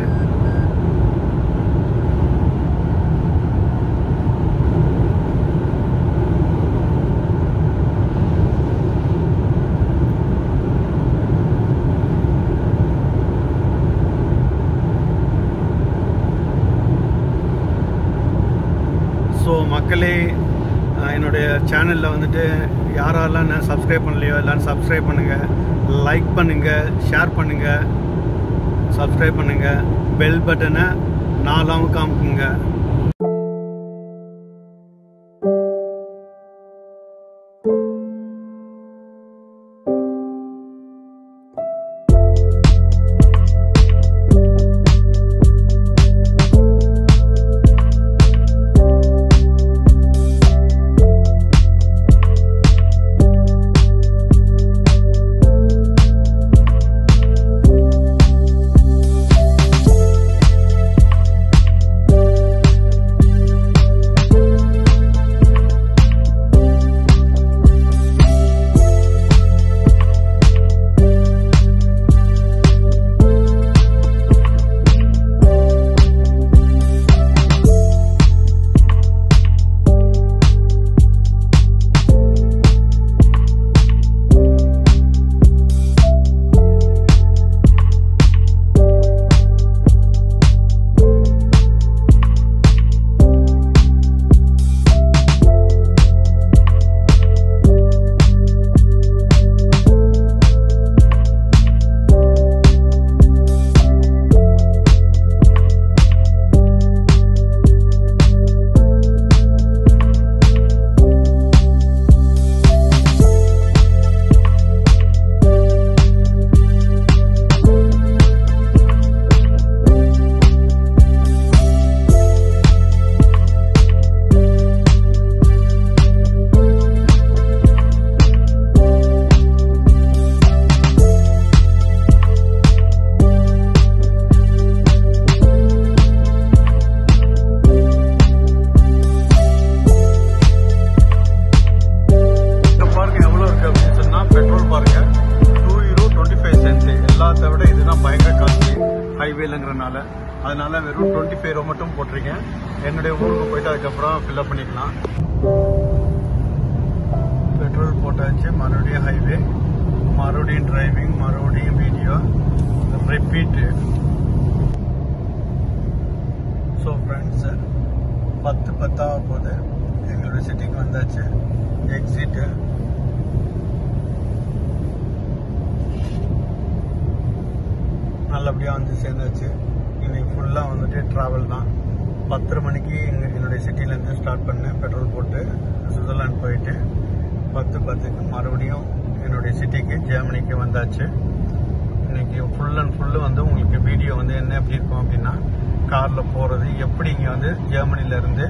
ஸோ மக்களே, என்னுடைய சேனலில் வந்துட்டு யாரெல்லாம் நான் சப்ஸ்கிரைப் பண்ணலையோ எல்லாம் சப்ஸ்கிரைப் பண்ணுங்கள், லைக் பண்ணுங்கள், ஷேர் பண்ணுங்கள், சப்ஸ்கிரைப் பண்ணுங்கள், பெல் பட்டனை 4 காமிக்குங்க. அதனால வெறும் 25 ரூபா மட்டும் போட்டிருக்கேன். என்னுடைய ஊருக்கு போயிட்டு அதுக்கப்புறம் ஃபில்அப் பண்ணிக்கலாம். பெட்ரோல் போட்டாச்சு, மறுபடியும் ஹைவே, மறுபடியும் டிரைவிங், மறுபடியும் வீடியோ, ரிப்பீட்டு. ஸோ ஃப்ரெண்ட்ஸ், 10:10 போது எங்களுடைய சிட்டிக்கு வந்தாச்சு. எக்ஸிட்டு நல்லபடியாக வந்து சேர்ந்தாச்சு. இன்னைக்கு ஃபுல்லாக வந்துட்டு ட்ராவல் தான். 10:30 மணிக்கு என்னுடைய சிட்டிலேருந்து ஸ்டார்ட் பண்ணேன். பெட்ரோல் போட்டு சுவிட்சர்லாந்து போயிட்டு 10:10க்கு மறுபடியும் என்னுடைய சிட்டிக்கு ஜெர்மனிக்கு வந்தாச்சு. இன்னைக்கு ஃபுல் அண்ட் ஃபுல்லு வந்து உங்களுக்கு வீடியோ வந்து என்ன எப்படி இருக்கும் அப்படின்னா, காரில் போகிறது, எப்படி இங்கே வந்து ஜெர்மனிலேருந்து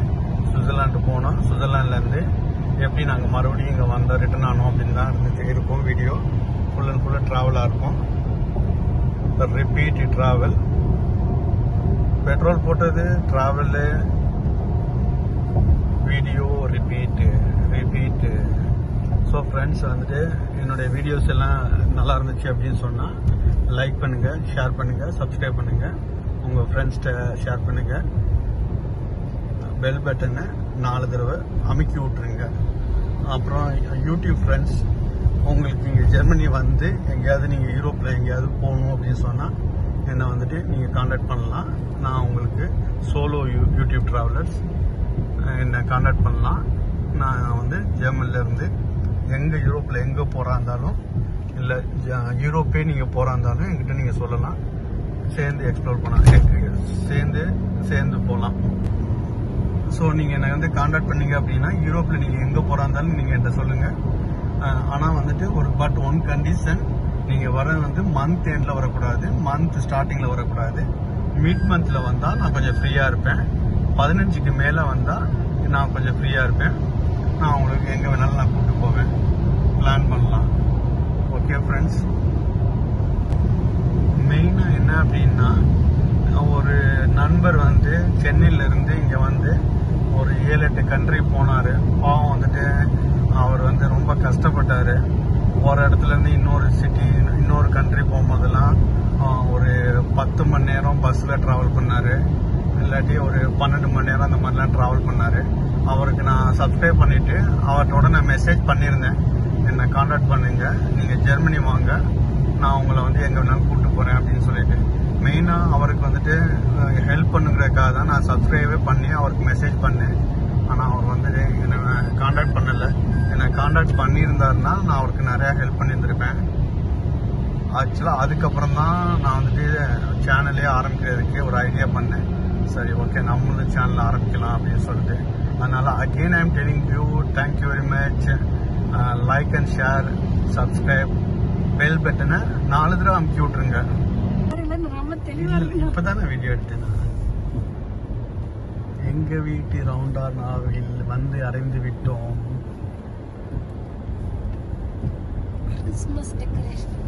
சுவிட்சர்லாண்டு போனோம், சுவிட்சர்லாண்ட்லேருந்து எப்படி நாங்கள் மறுபடியும் இங்கே வந்தோம், ரிட்டர்ன் ஆனோம் அப்படின்னு தான் இருக்கும் வீடியோ. ஃபுல் அண்ட் ஃபுல்லாக ட்ராவலாக இருக்கும். ரிப்பீட் ட்ராவல், பெட்ரோல் போட்டது, travel, video, repeat. So friends வந்துட்டு என்னுடைய வீடியோஸ் எல்லாம் நல்லா இருந்துச்சு அப்படின்னு சொன்னால் லைக் பண்ணுங்கள், ஷேர் பண்ணுங்கள், சப்ஸ்கிரைப் பண்ணுங்கள், உங்கள் ஃப்ரெண்ட்ஸ்கிட்ட ஷேர் பண்ணுங்கள். பெல் பட்டனை 4 தடவை அமுக்கி விட்ருங்க. அப்புறம் யூடியூப் ஃப்ரெண்ட்ஸ், உங்களுக்கு இங்கே ஜெர்மனி வந்து எங்கேயாவது நீங்கள் யூரோப்பில் எங்கேயாவது போகணும் அப்படின்னு சொன்னால் என்னை வந்துட்டு நீங்கள் காண்டாக்ட் பண்ணலாம். நான் உங்களுக்கு சோலோ யூடியூப் ட்ராவலர்ஸ் என்னை காண்டாக்ட் பண்ணலாம். நான் வந்து ஜெர்மனிலேருந்து எங்கே யூரோப்பில் எங்கே போகிறா இருந்தாலும், இல்லை யூரோப்பே நீங்கள் போகிறா இருந்தாலும் என்கிட்ட நீங்கள் சொல்லலாம். சேர்ந்து எக்ஸ்ப்ளோர் பண்ணலாம், சேர்ந்து போகலாம். ஸோ நீங்கள் என்னை வந்து காண்டாக்ட் பண்ணீங்க அப்படின்னா யூரோப்பில் நீங்கள் எங்கே போகிறா இருந்தாலும் நீங்கள் என்கிட்ட சொல்லுங்கள். ஆனால் வந்துட்டு பட் ஒன் கண்டிஷன், நீங்கள் வர வந்து மந்த் எண்டில் வரக்கூடாது, மந்த் ஸ்டார்டிங்கில் வரக்கூடாது. மிட் மந்தில் வந்தால் நான் கொஞ்சம் ஃப்ரீயாக இருப்பேன். 15க்கு மேலே வந்தால் நான் கொஞ்சம் ஃப்ரீயாக இருப்பேன். நான் உங்களுக்கு எங்கே வேணாலும் நான் கூப்பிட்டு போவேன், பிளான் பண்ணலாம். ஓகே ஃப்ரெண்ட்ஸ், மெயினாக என்ன அப்படின்னா, ஒரு நண்பர் வந்து சென்னையிலேருந்து இங்கே வந்து ஒரு 7-8 கண்ட்ரி போனார். பாவம் வந்துட்டு அவர் வந்து ரொம்ப கஷ்டப்பட்டார். ஒரு இடத்துலேருந்து இன்னொரு கண்ட்ரி போகும்போதெல்லாம் ஒரு 10 மணி நேரம் பஸ்ஸில் ட்ராவல் பண்ணார், இல்லாட்டி ஒரு 12 மணி நேரம் அந்த மாதிரிலாம் ட்ராவல் பண்ணார். அவருக்கு நான் சப்ஸ்கிரைப் பண்ணிவிட்டு அவர்கிட்ட நான் மெசேஜ் பண்ணியிருந்தேன், என்னை காண்டாக்ட் பண்ணுங்க, நீங்கள் ஜெர்மனி வாங்க, நான் உங்களை வந்து எங்கே வேணாலும் கூப்பிட்டு போகிறேன் அப்படின்னு சொல்லிட்டு. மெயினாக அவருக்கு வந்துட்டு ஹெல்ப் பண்ணுங்கிறதுக்காக தான் நான் சப்ஸ்கிரைபே பண்ணி அவருக்கு மெசேஜ் பண்ணேன். ஆனால் அவர் வந்துட்டு என்னை காண்டாக்ட் பண்ணலை. என்னை காண்டாக்ட் பண்ணியிருந்தாருன்னா நான் அவருக்கு நிறையா ஹெல்ப் பண்ணியிருந்திருப்பேன். ஆக்சுவலாக அதுக்கப்புறம் தான் நான் வந்துட்டு சேனலே ஆரம்பிக்கிறதுக்கு ஒரு ஐடியா பண்ணேன். சரி, ஓகே, நம்மளும் சேனல் ஆரம்பிக்கலாம் அப்படின்னு சொல்லிட்டு. அதனால் again I am telling you, thank you very much. Like and share, subscribe, bell பட்டனை 4 தடவை அமுக்கி விட்ருங்க. இப்போதானே வீடியோ எடுத்தேன். எங்க வீட்டு ரவுண்டா நாவில் வந்து அடைந்து விட்டோம். கிறிஸ்மஸ் டெக்கரேஷன்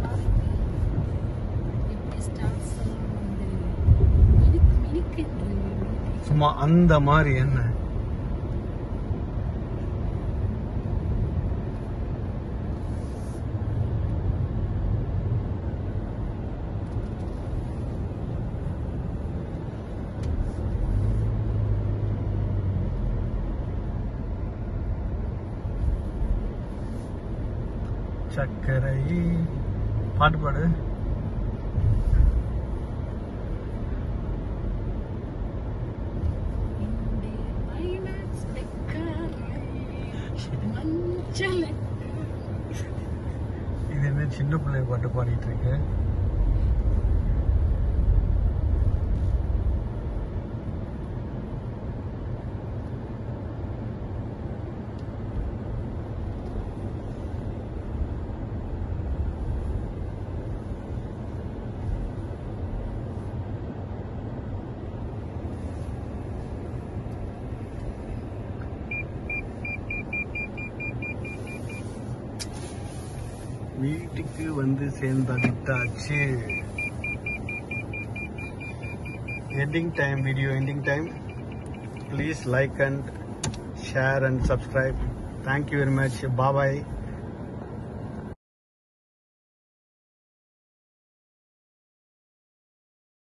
சும்மா அந்த மாதிரி என்ன சக்கரை பாட்டு பாடு. இது என்ன சின்ன பிள்ளை பாட்டு பாடிட்டு இருக்கு. வீட்டுக்கு வந்து சேர்ந்தாச்சு. Ending time, video ending time. Please like and share and subscribe. Thank you very much. Bye bye.